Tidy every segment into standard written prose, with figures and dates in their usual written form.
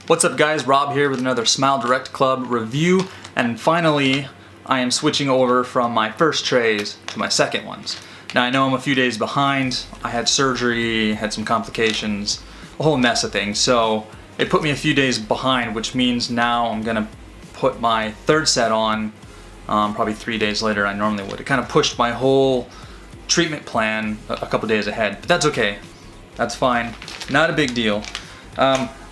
What's up guys, Rob here with another Smile Direct Club review, and finally I am switching over from my first trays to my second ones. Now I know I'm a few days behind. I had surgery, had some complications, a whole mess of things, so it put me a few days behind, which means now I'm gonna put my third set on probably 3 days later than I normally would. It kind of pushed my whole treatment plan a couple days ahead, but that's okay. That's fine, not a big deal.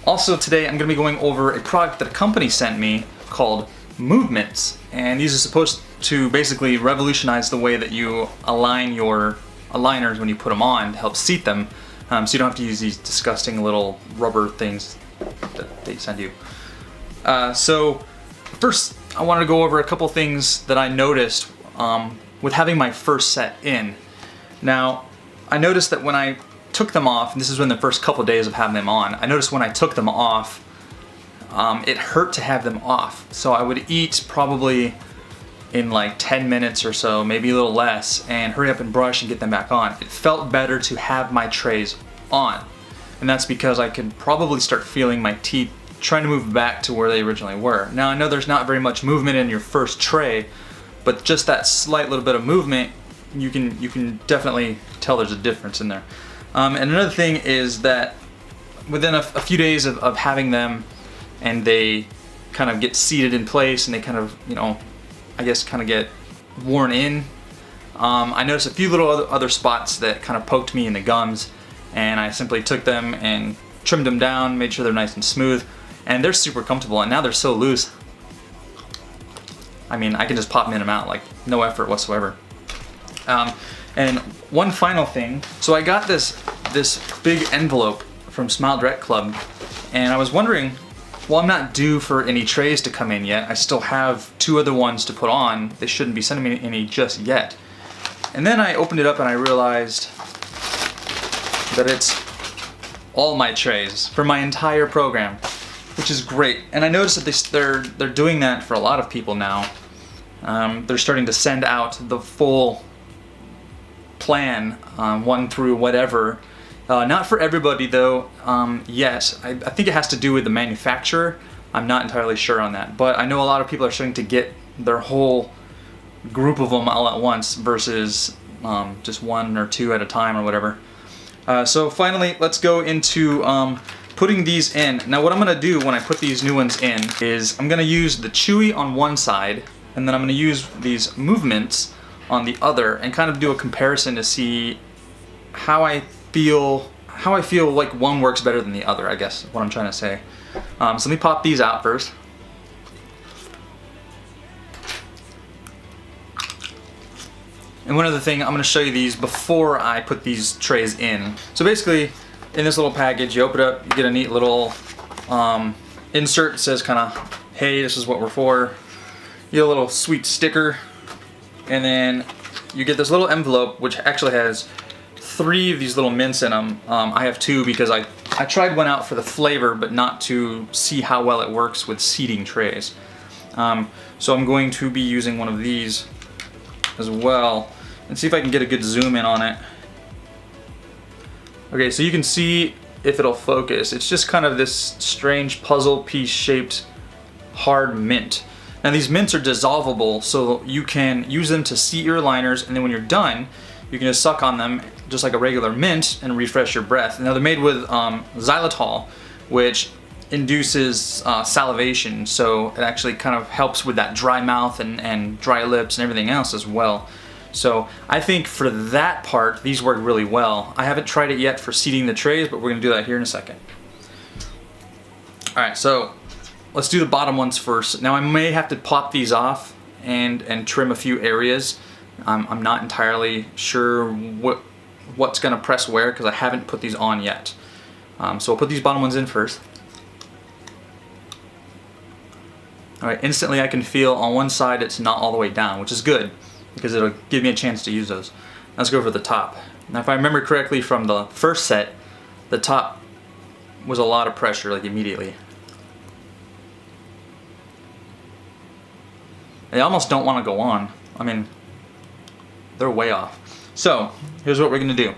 Also today I'm going to be going over a product that a company sent me called Movemints, and these are supposed to basically revolutionize the way that you align your aligners when you put them on to help seat them, so you don't have to use these disgusting little rubber things that they send you. So first I wanted to go over a couple things that I noticed with having my first set in. Now I noticed that when I took them off, and this is in the first couple of days of having them on, I noticed when I took them off, it hurt to have them off. So I would eat probably in like 10 minutes or so, maybe a little less, and hurry up and brush and get them back on. It felt better to have my trays on. And that's because I could probably start feeling my teeth trying to move back to where they originally were. Now I know there's not very much movement in your first tray, but just that slight little bit of movement, you can definitely tell there's a difference in there. And another thing is that within a few days of having them, and they kind of get seated in place and they kind of, you know, I guess kind of get worn in, I noticed a few little other spots that kind of poked me in the gums, and I simply took them and trimmed them down, made sure they're nice and smooth, and they're super comfortable, and now they're so loose. I mean, I can just pop them in and out, like no effort whatsoever. And one final thing, so I got this big envelope from Smile Direct Club, and I was wondering, well, I'm not due for any trays to come in yet. I still have 2 other ones to put on. They shouldn't be sending me any just yet. And then I opened it up and I realized that it's all my trays for my entire program, which is great. And I noticed that they're doing that for a lot of people now. They're starting to send out the full plan, 1 through whatever. Not for everybody though. Yes, I think it has to do with the manufacturer. I'm not entirely sure on that, but I know a lot of people are starting to get their whole group of them all at once versus just 1 or 2 at a time or whatever. So finally, let's go into putting these in. Now what I'm gonna do when I put these new ones in is I'm gonna use the Chewy on one side, and then I'm gonna use these Movemints on the other, and kind of do a comparison to see how I feel like one works better than the other, I guess what I'm trying to say. So let me pop these out first. And one other thing, I'm going to show you these before I put these trays in. So basically, in this little package, you open it up, you get a neat little insert that says kind of, hey, this is what we're for. You get a little sweet sticker, and then you get this little envelope which actually has 3 of these little mints in them. I have 2 because I tried one out for the flavor, but not to see how well it works with seating trays. So I'm going to be using one of these as well, and see if I can get a good zoom in on it. Okay, so you can see if it'll focus. It's just kind of this strange puzzle piece shaped hard mint. Now these mints are dissolvable, so you can use them to seat your aligners, and then when you're done, you can just suck on them just like a regular mint and refresh your breath. Now they're made with xylitol, which induces salivation, so it actually kind of helps with that dry mouth and dry lips and everything else as well. So I think for that part, these work really well. I haven't tried it yet for seating the trays, but we're gonna do that here in a second. All right, so let's do the bottom ones first. Now I may have to pop these off and trim a few areas. I'm not entirely sure what's gonna press where because I haven't put these on yet. So I'll put these bottom ones in first. All right, instantly I can feel on one side it's not all the way down, which is good because it'll give me a chance to use those. Let's go for the top. Now if I remember correctly from the first set, the top was a lot of pressure, like immediately. They almost don't want to go on. I mean, they're way off. So here's what we're gonna do.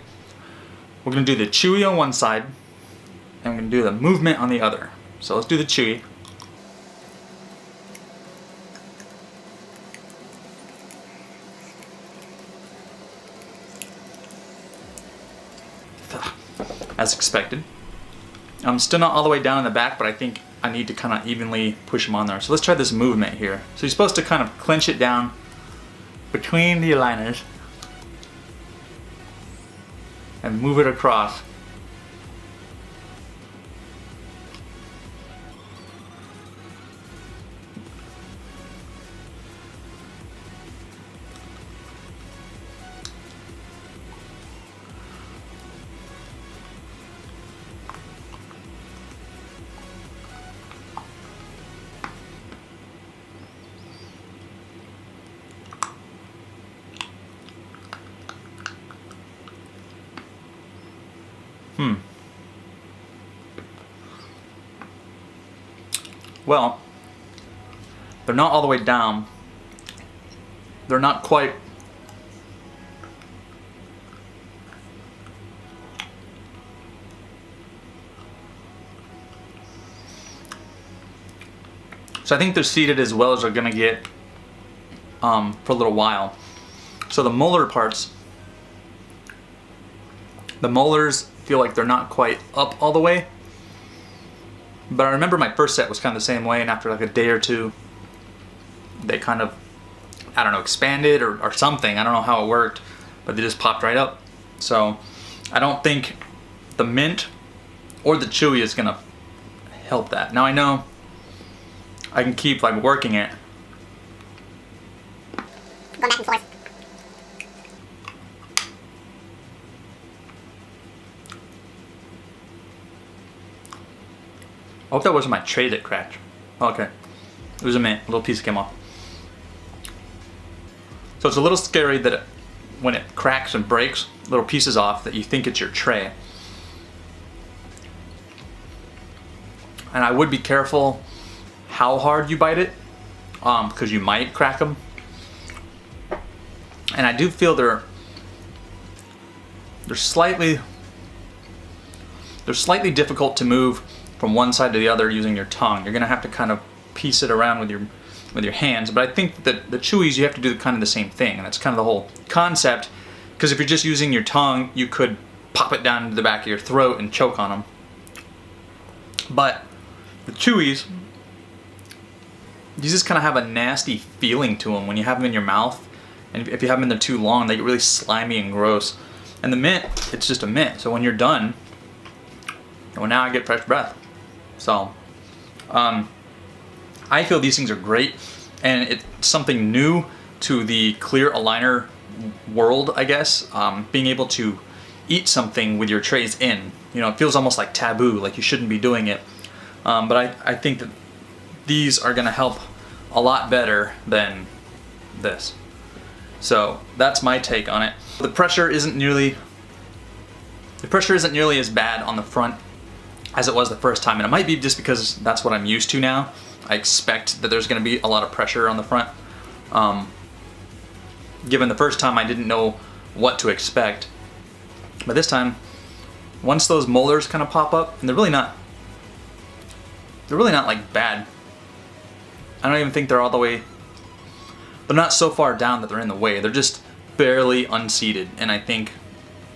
We're gonna do the Chewy on one side, and we're gonna do the Movement on the other. So let's do the chewy. As expected. I'm still not all the way down in the back, but I think I need to kind of evenly push them on there. So let's try this movement here. So you're supposed to kind of clench it down between the aligners and move it across. Well, they're not all the way down. They're not quite. So I think they're seated as well as they're gonna get for a little while. So the molar parts, the molars feel like they're not quite up all the way. But I remember my first set was kind of the same way, and after like a day or two, they kind of, I don't know, expanded or something. I don't know how it worked, but they just popped right up. So I don't think the mint or the chewy is gonna help that. Now I know I can keep like working it. Going back and forth. I hope that wasn't my tray that cracked. Okay. It was a mint. A little piece came off. So it's a little scary that when it cracks and breaks little pieces off that you think it's your tray. And I would be careful how hard you bite it because you might crack them. And I do feel they're slightly difficult to move from one side to the other using your tongue. You're gonna have to kind of piece it around with your hands. But I think that the chewies, you have to do kind of the same thing, and that's kind of the whole concept. Because if you're just using your tongue, you could pop it down into the back of your throat and choke on them. But the chewies, these just kind of have a nasty feeling to them when you have them in your mouth, and if you have them in there too long, they get really slimy and gross. And the mint, it's just a mint. So when you're done, well, now I get fresh breath. So, I feel these things are great, and it's something new to the clear aligner world, I guess. Being able to eat something with your trays in, you know, it feels almost like taboo, like you shouldn't be doing it. But I think that these are gonna help a lot better than this. So that's my take on it. The pressure isn't nearly as bad on the front as it was the first time, and it might be just because that's what I'm used to now. I expect that there's going to be a lot of pressure on the front. Given the first time I didn't know what to expect, but this time, once those molars kind of pop up, and they're really not like bad. I don't even think they're all the way. They're not so far down that they're in the way. They're just barely unseated, and I think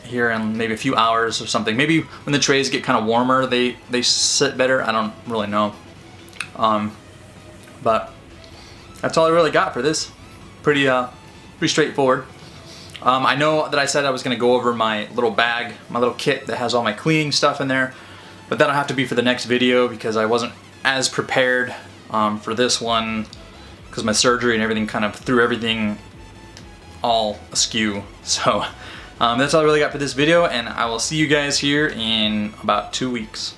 here in maybe a few hours or something. Maybe when the trays get kind of warmer, they sit better. I don't really know. But that's all I really got for this. Pretty straightforward. I know that I said I was going to go over my little bag, my little kit that has all my cleaning stuff in there, but that'll have to be for the next video because I wasn't as prepared for this one because my surgery and everything kind of threw everything all askew. So that's all I really got for this video, and I will see you guys here in about 2 weeks.